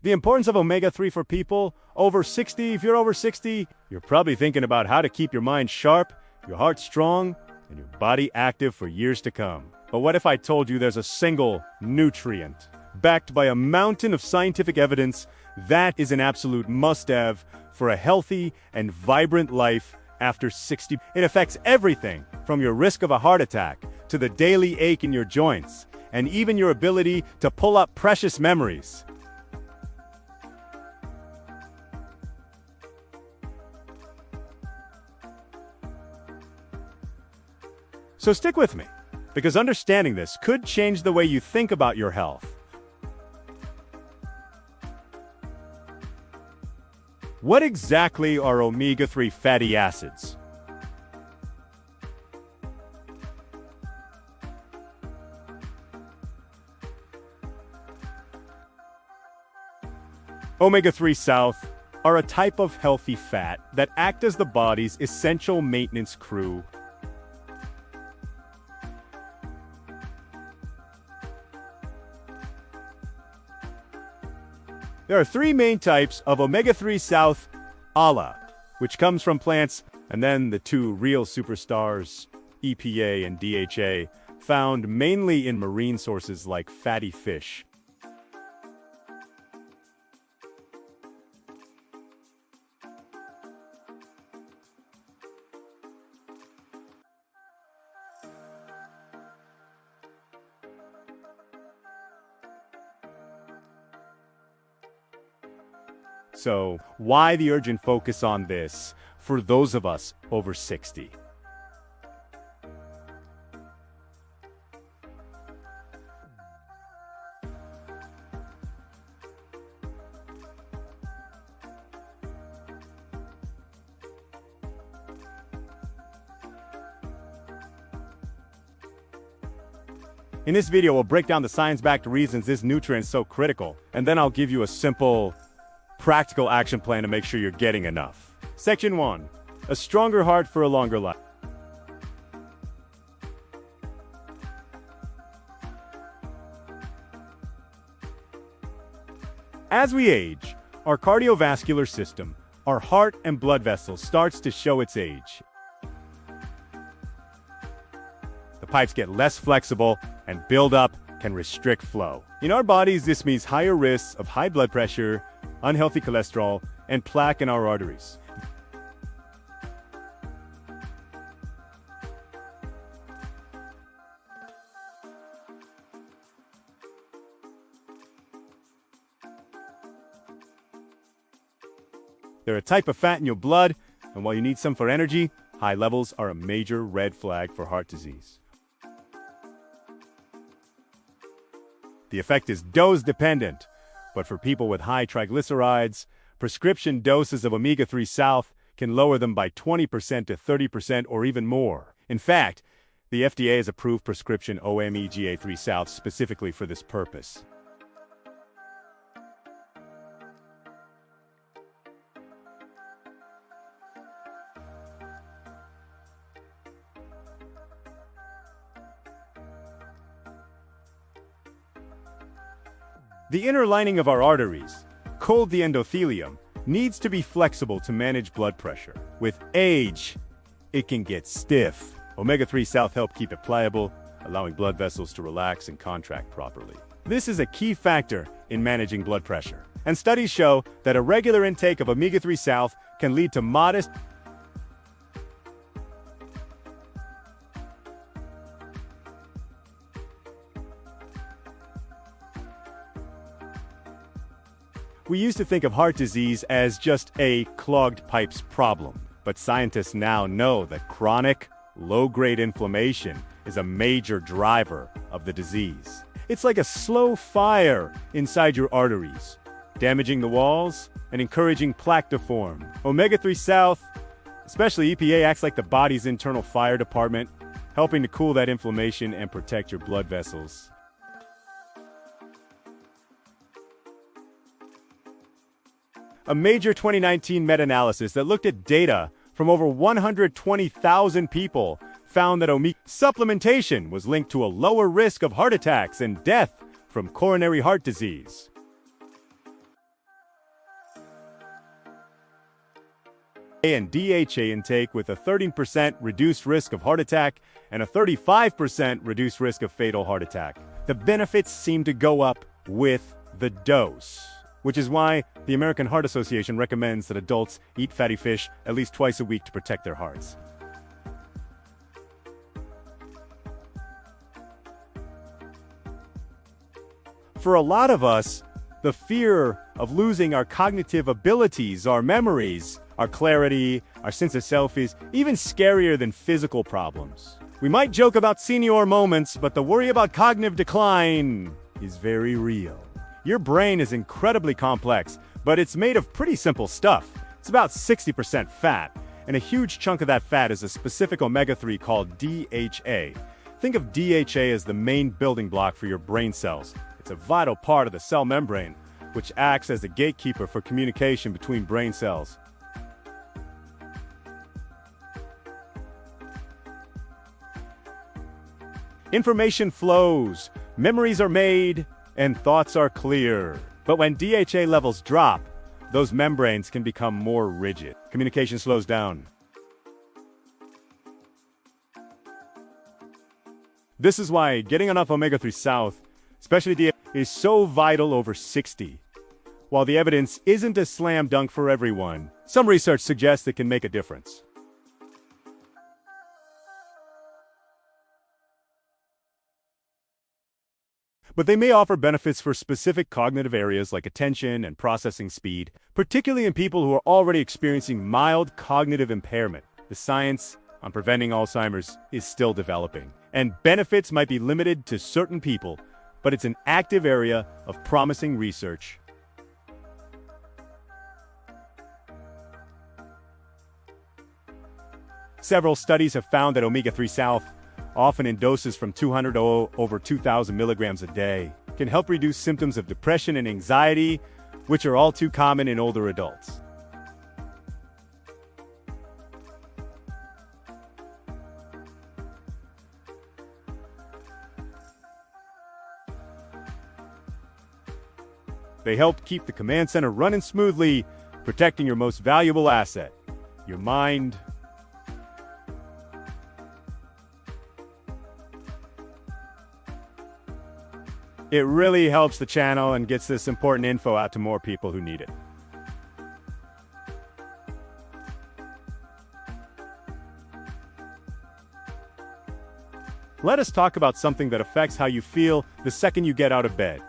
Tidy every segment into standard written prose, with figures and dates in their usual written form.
The importance of omega-3 for people over 60. If you're over 60, you're probably thinking about how to keep your mind sharp, your heart strong, and your body active for years to come. But what if I told you there's a single nutrient, backed by a mountain of scientific evidence, that is an absolute must-have for a healthy and vibrant life after 60? It affects everything from your risk of a heart attack to the daily ache in your joints, and even your ability to pull up precious memories. So stick with me, because understanding this could change the way you think about your health. What exactly are omega-3 fatty acids? Omega-3 South are a type of healthy fat that act as the body's essential maintenance crew. There are three main types of omega-3 South: ALA, which comes from plants, and then the two real superstars, EPA and DHA, found mainly in marine sources like fatty fish. So, why the urgent focus on this for those of us over 60? In this video, we'll break down the science-backed reasons this nutrient is so critical, and then I'll give you a simple, practical action plan to make sure you're getting enough. Section 1. A stronger heart for a longer life. As we age, our cardiovascular system, our heart and blood vessels, starts to show its age. The pipes get less flexible, and buildup can restrict flow. In our bodies, this means higher risks of high blood pressure, unhealthy cholesterol, and plaque in our arteries. They're a type of fat in your blood, and while you need some for energy, high levels are a major red flag for heart disease. The effect is dose-dependent, but for people with high triglycerides, prescription doses of omega-3 South can lower them by 20% to 30% or even more. In fact, the FDA has approved prescription OMEGA-3 South specifically for this purpose. The inner lining of our arteries, called the endothelium, needs to be flexible to manage blood pressure. With age, it can get stiff. Omega-3 South help keep it pliable, allowing blood vessels to relax and contract properly. This is a key factor in managing blood pressure, and studies show that a regular intake of omega-3 South can lead to modest We used to think of heart disease as just a clogged pipes problem, but scientists now know that chronic, low-grade inflammation is a major driver of the disease. It's like a slow fire inside your arteries, damaging the walls and encouraging plaque to form. Omega-3 South, especially EPA, acts like the body's internal fire department, helping to cool that inflammation and protect your blood vessels. A major 2019 meta-analysis that looked at data from over 120,000 people found that omega supplementation was linked to a lower risk of heart attacks and death from coronary heart disease. and DHA intake with a 13% reduced risk of heart attack and a 35% reduced risk of fatal heart attack. The benefits seem to go up with the dose, which is why the American Heart Association recommends that adults eat fatty fish at least twice a week to protect their hearts. For a lot of us, the fear of losing our cognitive abilities, our memories, our clarity, our sense of self is even scarier than physical problems. We might joke about senior moments, but the worry about cognitive decline is very real. Your brain is incredibly complex, but it's made of pretty simple stuff. It's about 60% fat, and a huge chunk of that fat is a specific omega-3 called DHA. Think of DHA as the main building block for your brain cells. It's a vital part of the cell membrane, which acts as a gatekeeper for communication between brain cells. Information flows, memories are made, and thoughts are clear. But when DHA levels drop, those membranes can become more rigid. Communication slows down. This is why getting enough omega-3 south, especially DHA, is so vital over 60. While the evidence isn't a slam dunk for everyone, some research suggests it can make a difference. But they may offer benefits for specific cognitive areas like attention and processing speed, particularly in people who are already experiencing mild cognitive impairment. The science on preventing Alzheimer's is still developing, and benefits might be limited to certain people, but it's an active area of promising research. Several studies have found that omega-3 south, often in doses from 200 to over 2,000 milligrams a day, can help reduce symptoms of depression and anxiety, which are all too common in older adults. They help keep the command center running smoothly, protecting your most valuable asset, your mind. It really helps the channel and gets this important info out to more people who need it. Let us talk about something that affects how you feel the second you get out of bed.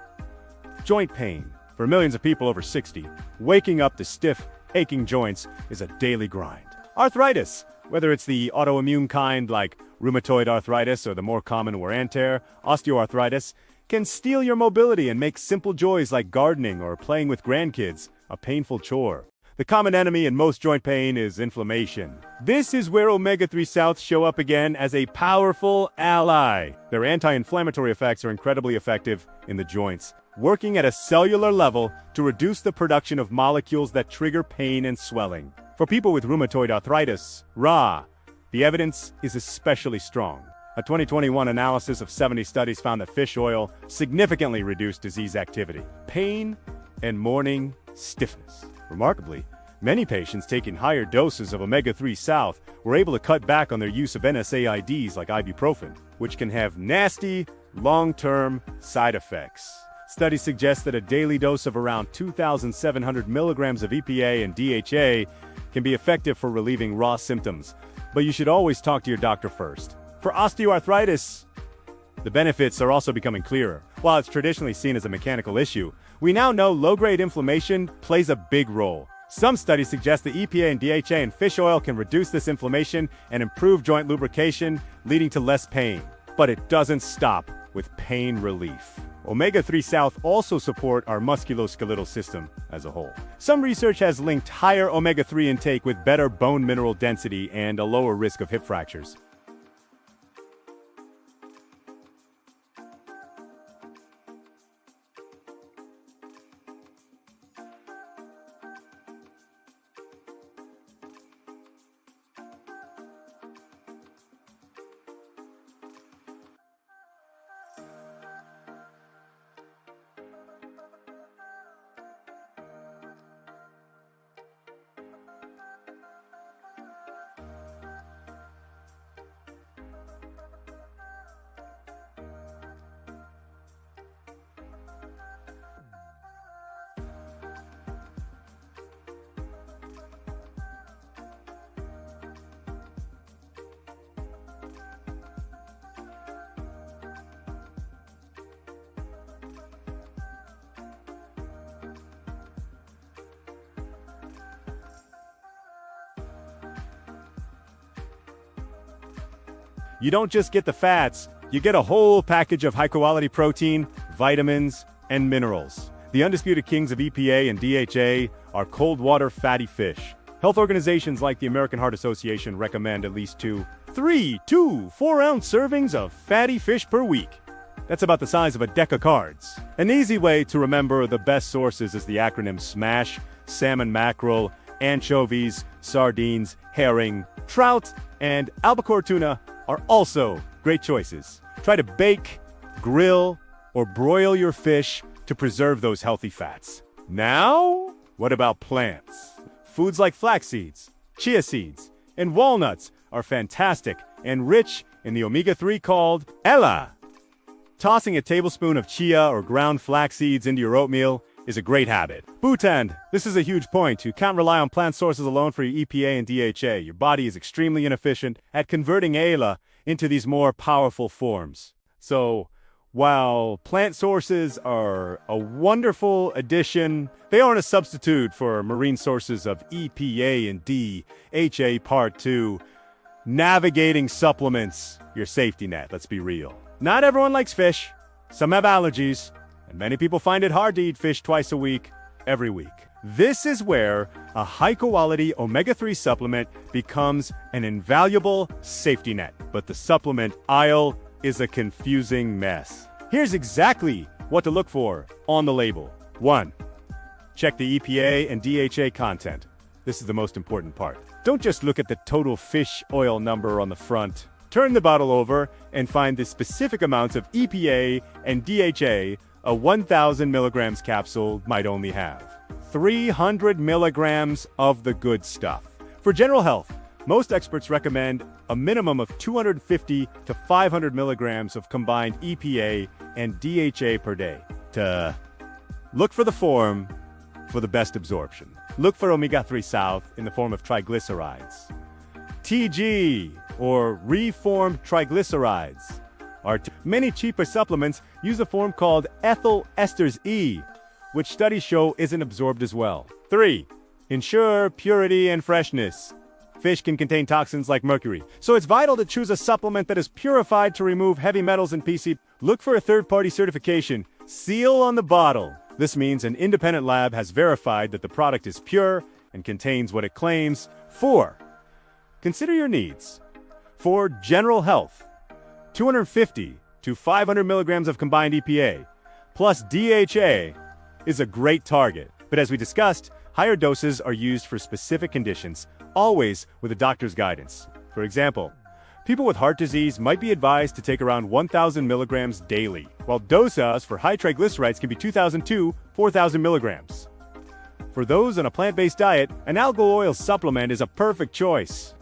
Joint pain. For millions of people over 60, waking up to stiff, aching joints is a daily grind. Arthritis. Whether it's the autoimmune kind like rheumatoid arthritis or the more common wear and tear, osteoarthritis, can steal your mobility and make simple joys like gardening or playing with grandkids a painful chore. The common enemy in most joint pain is inflammation. This is where omega-3 souths show up again as a powerful ally. Their anti-inflammatory effects are incredibly effective in the joints, working at a cellular level to reduce the production of molecules that trigger pain and swelling. For people with rheumatoid arthritis, RA, the evidence is especially strong. A 2021 analysis of 70 studies found that fish oil significantly reduced disease activity, pain, and morning stiffness. Remarkably, many patients taking higher doses of omega-3 south were able to cut back on their use of NSAIDs like ibuprofen, which can have nasty, long-term side effects. Studies suggest that a daily dose of around 2,700 milligrams of EPA and DHA can be effective for relieving raw symptoms, but you should always talk to your doctor first. For osteoarthritis, the benefits are also becoming clearer. While it's traditionally seen as a mechanical issue, we now know low-grade inflammation plays a big role. Some studies suggest that EPA and DHA in fish oil can reduce this inflammation and improve joint lubrication, leading to less pain. But it doesn't stop with pain relief. Omega-3 south also support our musculoskeletal system as a whole. Some research has linked higher omega-3 intake with better bone mineral density and a lower risk of hip fractures. You don't just get the fats, you get a whole package of high-quality protein, vitamins, and minerals. The undisputed kings of EPA and DHA are cold water fatty fish. Health organizations like the American Heart Association recommend at least 4-ounce servings of fatty fish per week. That's about the size of a deck of cards. An easy way to remember the best sources is the acronym SMASH: salmon, mackerel, anchovies, sardines, herring, trout, and albacore tuna are also great choices. Try to bake, grill, or broil your fish to preserve those healthy fats. Now, what about plants? Foods like flax seeds, chia seeds, and walnuts are fantastic and rich in the omega-3 called ELA. Tossing a tablespoon of chia or ground flax seeds into your oatmeal is a great habit. Bhutan, this is a huge point. You can't rely on plant sources alone for your EPA and DHA. Your body is extremely inefficient at converting ELA into these more powerful forms. So, while plant sources are a wonderful addition, they aren't a substitute for marine sources of EPA and DHA. Part 2, navigating supplements, your safety net, let's be real. Not everyone likes fish, some have allergies, and many people find it hard to eat fish twice a week, every week. This is where a high-quality omega-3 supplement becomes an invaluable safety net. But the supplement aisle is a confusing mess. Here's exactly what to look for on the label. 1. Check the EPA and DHA content. This is the most important part. Don't just look at the total fish oil number on the front. Turn the bottle over and find the specific amounts of EPA and DHA a 1,000 milligrams capsule might only have. 300 milligrams of the good stuff. For general health, most experts recommend a minimum of 250 to 500 milligrams of combined EPA and DHA per day. To look for the form for the best absorption. Look for omega-3 south in the form of triglycerides. TG, or reformed triglycerides, many cheaper supplements use a form called ethyl esters E, which studies show isn't absorbed as well. 3. Ensure purity and freshness. Fish can contain toxins like mercury, so it's vital to choose a supplement that is purified to remove heavy metals and PCB. Look for a third-party certification, seal on the bottle. This means an independent lab has verified that the product is pure and contains what it claims. 4. Consider your needs. For general health, 250 to 500 milligrams of combined EPA plus DHA is a great target. But as we discussed, higher doses are used for specific conditions, always with a doctor's guidance. For example, people with heart disease might be advised to take around 1,000 milligrams daily, while doses for high triglycerides can be 2,000 to 4,000 milligrams. For those on a plant-based diet, an algal oil supplement is a perfect choice.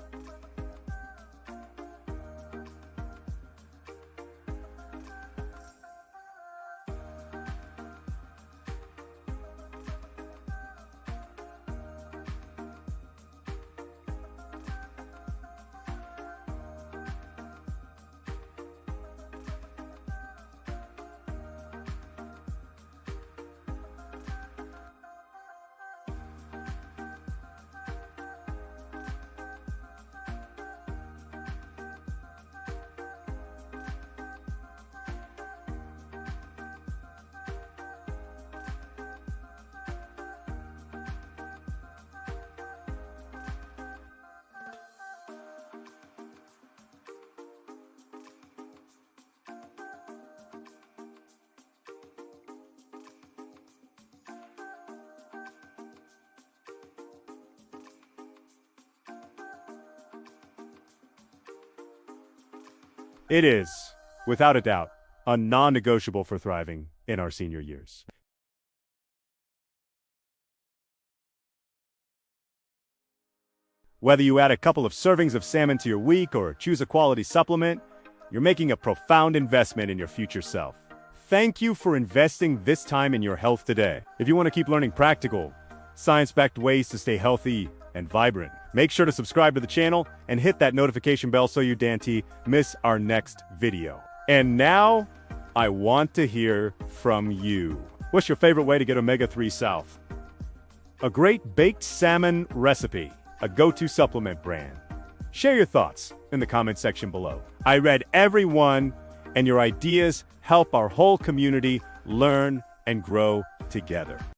It is, without a doubt, a non-negotiable for thriving in our senior years. Whether you add a couple of servings of salmon to your week or choose a quality supplement, you're making a profound investment in your future self. Thank you for investing this time in your health today. If you want to keep learning practical, science-backed ways to stay healthy and vibrant, make sure to subscribe to the channel and hit that notification bell so you don't miss our next video. And now, I want to hear from you. What's your favorite way to get omega-3 south? A great baked salmon recipe, a go-to supplement brand. Share your thoughts. in the comment section below. I read every one, and your ideas help our whole community learn and grow together.